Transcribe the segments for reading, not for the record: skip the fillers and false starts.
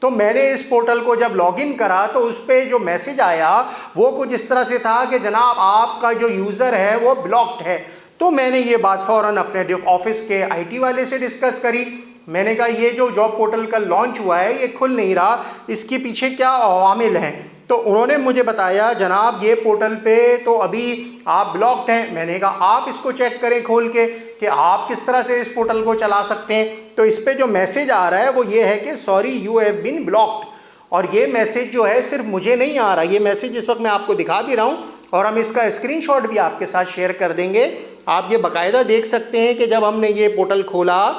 تو میں نے اس پورٹل کو جب لاگ ان کرا تو اس پہ جو میسج آیا وہ کچھ اس طرح سے تھا کہ جناب آپ کا جو یوزر ہے وہ بلاکڈ ہے۔ تو میں نے یہ بات فوراً اپنے آفس کے آئی ٹی والے سے ڈسکس کری۔ میں نے کہا یہ جو جاب پورٹل کل لانچ ہوا ہے یہ کھل نہیں رہا، اس کے پیچھے کیا عوامل ہیں؟ تو انہوں نے مجھے بتایا جناب یہ پورٹل پہ تو ابھی آپ بلاکڈ ہیں۔ میں نے کہا آپ اس کو چیک کریں کھول کے کہ آپ کس طرح سے اس پورٹل کو چلا سکتے ہیں۔ تو اس پہ جو میسج آ رہا ہے وہ یہ ہے کہ sorry you have been blocked, اور یہ میسج جو ہے صرف مجھے نہیں آ رہا، یہ میسج اس وقت میں آپ کو دکھا بھی رہا ہوں اور ہم اس کا اسکرین شاٹ بھی آپ کے ساتھ شیئر کر دیں گے۔ آپ یہ باقاعدہ دیکھ سکتے ہیں کہ جب ہم نے یہ پورٹل کھولا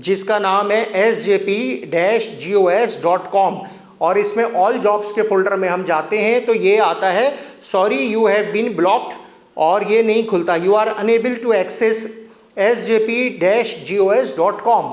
جس کا نام ہے sjp-gos.com اور اس میں آل جابس کے فولڈر میں ہم جاتے ہیں تو یہ آتا ہے sorry you have been blocked, اور یہ نہیں کھلتا، you are unable to access sjp-gos.com۔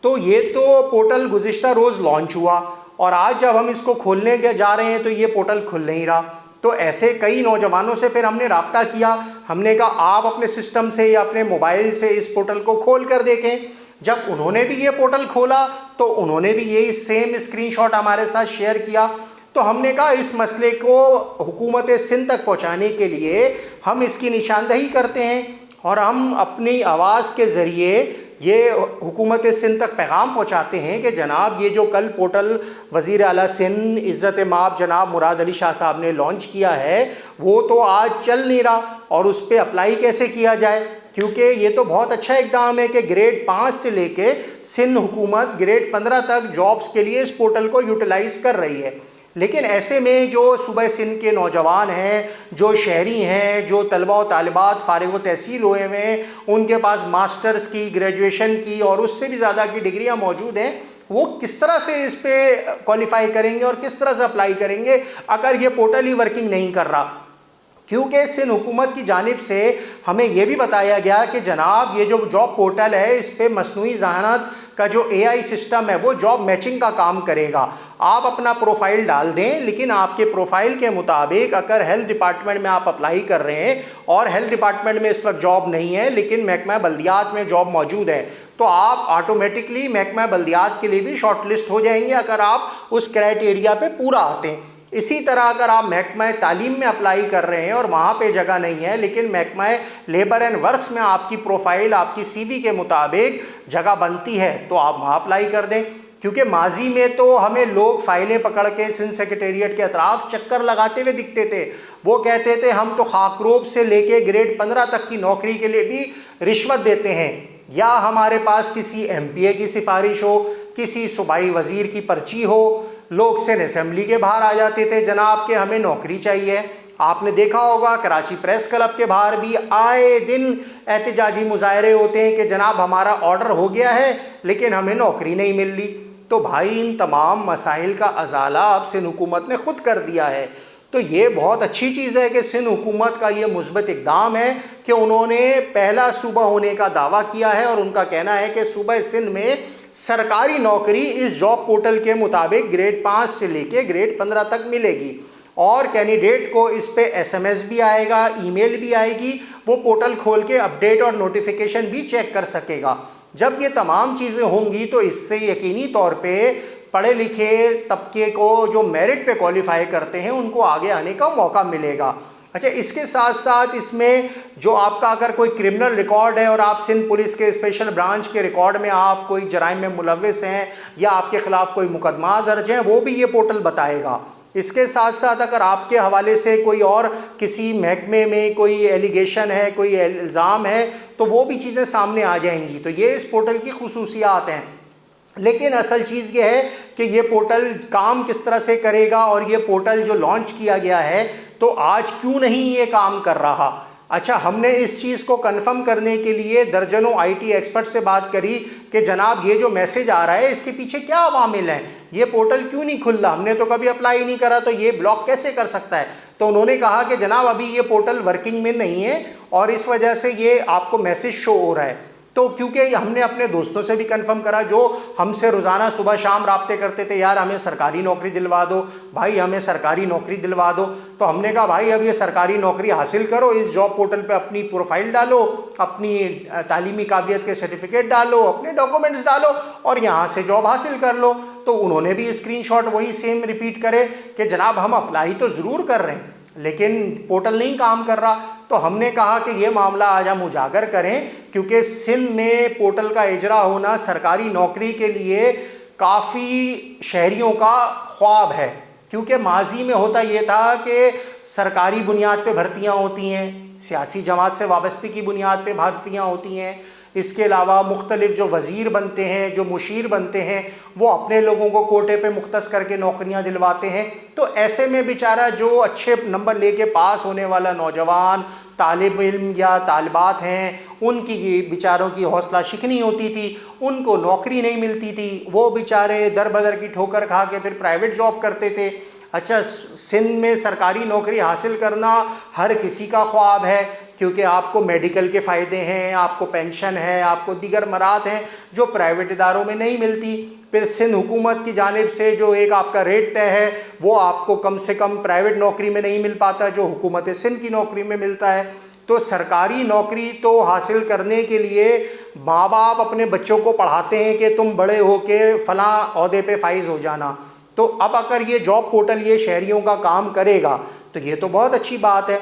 تو یہ تو پورٹل گزشتہ روز لانچ ہوا اور آج جب ہم اس کو کھولنے کے جا رہے ہیں تو یہ پورٹل کھل نہیں رہا۔ تو ایسے کئی نوجوانوں سے پھر ہم نے رابطہ کیا، ہم نے کہا آپ اپنے سسٹم سے یا اپنے موبائل سے اس پورٹل کو کھول کر دیکھیں۔ جب انہوں نے بھی یہ پورٹل کھولا تو انہوں نے بھی یہی سیم اسکرین شاٹ ہمارے ساتھ شیئر کیا۔ تو ہم نے کہا اس مسئلے کو حکومت سندھ تک پہنچانے کے لیے ہم اس کی نشاندہی کرتے ہیں اور ہم اپنی آواز کے ذریعے یہ حکومت سندھ تک پیغام پہنچاتے ہیں کہ جناب یہ جو کل پورٹل وزیر اعلیٰ سندھ عزت مآب جناب مراد علی شاہ صاحب نے لانچ کیا ہے وہ تو آج چل نہیں رہا، اور اس پہ اپلائی کیسے کیا جائے، کیونکہ یہ تو بہت اچھا اقدام ہے کہ گریڈ 5 سے لے کے سندھ حکومت گریڈ 15 تک جابس کے لیے اس پورٹل کو یوٹیلائز کر رہی ہے۔ لیکن ایسے میں جو صوبہ سندھ کے نوجوان ہیں، جو شہری ہیں، جو طلبہ و طالبات فارغ و تحصیل ہوئے ہوئے ہیں، ان کے پاس ماسٹرز کی، گریجویشن کی اور اس سے بھی زیادہ کی ڈگریاں موجود ہیں، وہ کس طرح سے اس پہ کوالیفائی کریں گے اور کس طرح سے اپلائی کریں گے اگر یہ پورٹل ہی ورکنگ نہیں کر رہا؟ کیونکہ سندھ حکومت کی جانب سے ہمیں یہ بھی بتایا گیا کہ جناب یہ جو جاب پورٹل ہے اس پہ مصنوعی ذہانت کا جو اے آئی سسٹم ہے وہ جاب میچنگ کا کام کرے گا۔ آپ اپنا پروفائل ڈال دیں، لیکن آپ کے پروفائل کے مطابق اگر ہیلتھ ڈپارٹمنٹ میں آپ اپلائی کر رہے ہیں اور ہیلتھ ڈپارٹمنٹ میں اس وقت جاب نہیں ہے لیکن محکمہ بلدیات میں جاب موجود ہے، تو آپ آٹومیٹکلی محکمہ بلدیات کے لیے بھی شارٹ لسٹ ہو جائیں گے اگر آپ اس کرائٹیریا پہ پورا آتے ہیں۔ اسی طرح اگر آپ محکمہ تعلیم میں اپلائی کر رہے ہیں اور وہاں پہ جگہ نہیں ہے لیکن محکمہ لیبر اینڈ ورکس میں آپ کی پروفائل آپ کی سی وی کے مطابق جگہ بنتی ہے تو آپ وہاں اپلائی کر دیں۔ کیونکہ ماضی میں تو ہمیں لوگ فائلیں پکڑ کے سندھ سیکریٹریٹ کے اطراف چکر لگاتے ہوئے دکھتے تھے، وہ کہتے تھے ہم تو خاکروب سے لے کے گریڈ 15 تک کی نوکری کے لیے بھی رشوت دیتے ہیں، یا ہمارے پاس کسی ایم پی اے کی سفارش ہو، کسی صوبائی وزیر کی پرچی ہو، لوگ سندھ اسمبلی کے باہر آ جاتے تھے جناب کہ ہمیں نوکری چاہیے۔ آپ نے دیکھا ہوگا کراچی پریس کلب کے باہر بھی آئے دن احتجاجی مظاہرے ہوتے ہیں کہ جناب ہمارا آرڈر ہو گیا ہے لیکن ہمیں نوکری نہیں مل رہی۔ تو بھائی ان تمام مسائل کا ازالہ اب سندھ حکومت نے خود کر دیا ہے۔ تو یہ بہت اچھی چیز ہے کہ سندھ حکومت کا یہ مثبت اقدام ہے کہ انہوں نے پہلا صوبہ ہونے کا دعویٰ کیا ہے، اور ان کا کہنا ہے کہ صوبہ سندھ میں سرکاری نوکری اس جاب پورٹل کے مطابق گریڈ 5 سے لے کے گریڈ 15 تک ملے گی، اور کینڈیڈیٹ کو اس پہ ایس ایم ایس بھی آئے گا، ای میل بھی آئے گی، وہ پورٹل کھول کے اپڈیٹ اور نوٹیفیکیشن بھی چیک کر سکے گا۔ جب یہ تمام چیزیں ہوں گی تو اس سے یقینی طور پہ پڑھے لکھے طبقے کو جو میرٹ پہ کوالیفائی کرتے ہیں ان کو آگے آنے کا موقع ملے گا۔ اچھا، اس کے ساتھ ساتھ اس میں جو آپ کا اگر کوئی کرمنل ریکارڈ ہے اور آپ سندھ پولیس کے اسپیشل برانچ کے ریکارڈ میں آپ کوئی جرائم میں ملوث ہیں یا آپ کے خلاف کوئی مقدمہ درج ہیں، وہ بھی یہ پورٹل بتائے گا۔ اس کے ساتھ ساتھ اگر آپ کے حوالے سے کوئی اور کسی محکمے میں کوئی ایلیگیشن ہے، کوئی الزام ہے، تو وہ بھی چیزیں سامنے آ جائیں گی۔ تو یہ اس پورٹل کی خصوصیات ہیں۔ لیکن اصل چیز یہ ہے کہ یہ پورٹل کام کس طرح سے کرے گا، اور یہ پورٹل جو لانچ کیا گیا ہے تو آج کیوں نہیں یہ کام کر رہا؟ اچھا، ہم نے اس چیز کو کنفرم کرنے کے لیے درجنوں آئی ٹی ایکسپرٹ سے بات کری کہ جناب یہ جو میسج آ رہا ہے اس کے پیچھے کیا عوامل ہیں، یہ پورٹل کیوں نہیں کھل رہا، ہم نے تو کبھی اپلائی نہیں کرا تو یہ بلاک کیسے کر سکتا ہے؟ تو انہوں نے کہا کہ جناب ابھی یہ پورٹل ورکنگ میں نہیں ہے اور اس وجہ سے یہ آپ کو میسج شو ہو رہا ہے۔ تو کیونکہ ہم نے اپنے دوستوں سے بھی کنفرم کرا جو ہم سے روزانہ صبح شام رابطے کرتے تھے، یار ہمیں سرکاری نوکری دلوا دو بھائی، ہمیں سرکاری نوکری دلوا دو۔ تو ہم نے کہا بھائی اب یہ سرکاری نوکری حاصل کرو، اس جاب پورٹل پہ اپنی پروفائل ڈالو، اپنی تعلیمی قابلیت کے سرٹیفکیٹ ڈالو، اپنے ڈاکومنٹس ڈالو اور یہاں سے جاب حاصل کر لو۔ تو انہوں نے بھی اسکرین شاٹ وہی سیم ریپیٹ کرے کہ جناب ہم اپلائی تو ضرور کر رہے ہیں لیکن پورٹل نہیں کام کر رہا. تو ہم نے کہا کہ یہ معاملہ آج ہم اجاگر کریں کیونکہ سندھ میں پورٹل کا اجرا ہونا سرکاری نوکری کے لیے کافی شہریوں کا خواب ہے. کیونکہ ماضی میں ہوتا یہ تھا کہ سرکاری بنیاد پہ بھرتیاں ہوتی ہیں, سیاسی جماعت سے وابستگی کی بنیاد پہ بھرتیاں ہوتی ہیں, اس کے علاوہ مختلف جو وزیر بنتے ہیں, جو مشیر بنتے ہیں, وہ اپنے لوگوں کو کوٹے پہ مختص کر کے نوکریاں دلواتے ہیں. تو ایسے میں بیچارہ جو اچھے نمبر لے کے پاس ہونے والا نوجوان طالب علم یا طالبات ہیں, ان کی بیچاروں کی حوصلہ شکنی ہوتی تھی, ان کو نوکری نہیں ملتی تھی, وہ بیچارے در بدر کی ٹھوکر کھا کے پھر پرائیویٹ جاب کرتے تھے. اچھا, سندھ میں سرکاری نوکری حاصل کرنا ہر کسی کا خواب ہے کیونکہ آپ کو میڈیکل کے فائدے ہیں, آپ کو پینشن ہے, آپ کو دیگر مراد ہیں جو پرائیویٹ اداروں میں نہیں ملتی. پھر سندھ حکومت کی جانب سے جو ایک آپ کا ریٹ طے ہے وہ آپ کو کم سے کم پرائیویٹ نوکری میں نہیں مل پاتا جو حکومت سندھ کی نوکری میں ملتا ہے. تو سرکاری نوکری تو حاصل کرنے کے لیے ماں باپ اپنے بچوں کو پڑھاتے ہیں کہ تم بڑے ہو کے فلاں عہدے پہ فائز ہو جانا. تو اب اگر یہ جاب پورٹل یہ شہریوں کا کام کرے گا تو یہ تو بہت اچھی بات ہے.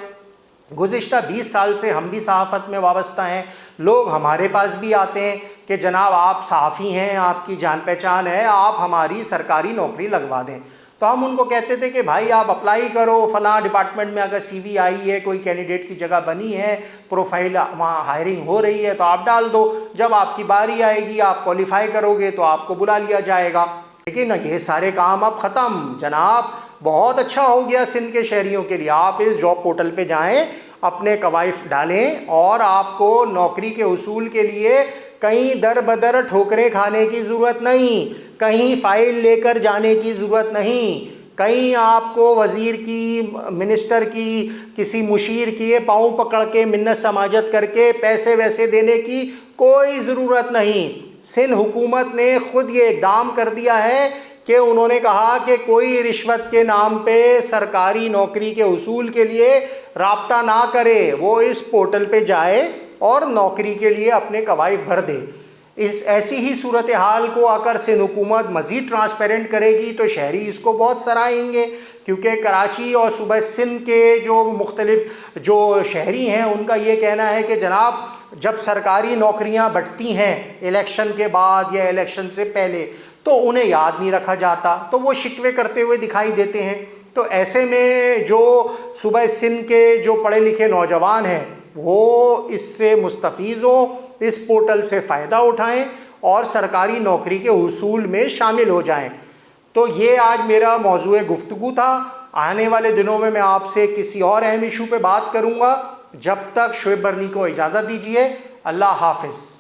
گزشتہ 20 سال سے ہم بھی صحافت میں وابستہ ہیں, لوگ ہمارے پاس بھی آتے ہیں کہ جناب آپ صحافی ہیں, آپ کی جان پہچان ہے, آپ ہماری سرکاری نوکری لگوا دیں. تو ہم ان کو کہتے تھے کہ بھائی آپ اپلائی کرو فلاں ڈپارٹمنٹ میں, اگر سی وی آئی ہے, کوئی کینڈیڈیٹ کی جگہ بنی ہے, پروفائل وہاں ہائرنگ ہو رہی ہے تو آپ ڈال دو, جب آپ کی باری آئے گی آپ کوالیفائی کرو گے تو آپ کو بلا لیا جائے گا. لیکن یہ سارے کام اب ختم جناب. بہت اچھا ہو گیا سندھ کے شہریوں کے لیے, آپ اس جاب پورٹل پہ جائیں, اپنے کوائف ڈالیں اور آپ کو نوکری کے حصول کے لیے کہیں در بدر ٹھوکریں کھانے کی ضرورت نہیں, کہیں فائل لے کر جانے کی ضرورت نہیں, کہیں آپ کو وزیر کی, منسٹر کی, کسی مشیر کی پاؤں پکڑ کے منت سماجت کر کے پیسے ویسے دینے کی کوئی ضرورت نہیں. سندھ حکومت نے خود یہ اقدام کر دیا ہے کہ انہوں نے کہا کہ کوئی رشوت کے نام پہ سرکاری نوکری کے حصول کے لیے رابطہ نہ کرے, وہ اس پورٹل پہ جائے اور نوکری کے لیے اپنے کوائف بھر دے. اس ایسی ہی صورتحال کو اگر سندھ حکومت مزید ٹرانسپیرنٹ کرے گی تو شہری اس کو بہت سراہیں گے, کیونکہ کراچی اور صوبہ سندھ کے جو مختلف جو شہری ہیں ان کا یہ کہنا ہے کہ جناب جب سرکاری نوکریاں بٹتی ہیں الیکشن کے بعد یا الیکشن سے پہلے تو انہیں یاد نہیں رکھا جاتا, تو وہ شکوے کرتے ہوئے دکھائی دیتے ہیں. تو ایسے میں جو صوبہ سندھ کے جو پڑھے لکھے نوجوان ہیں وہ اس سے مستفیض ہوں, اس پورٹل سے فائدہ اٹھائیں اور سرکاری نوکری کے حصول میں شامل ہو جائیں. تو یہ آج میرا موضوع گفتگو تھا. آنے والے دنوں میں آپ سے کسی اور اہم ایشو پہ بات کروں گا. جب تک شعیب برنی کو اجازت دیجیے. اللہ حافظ.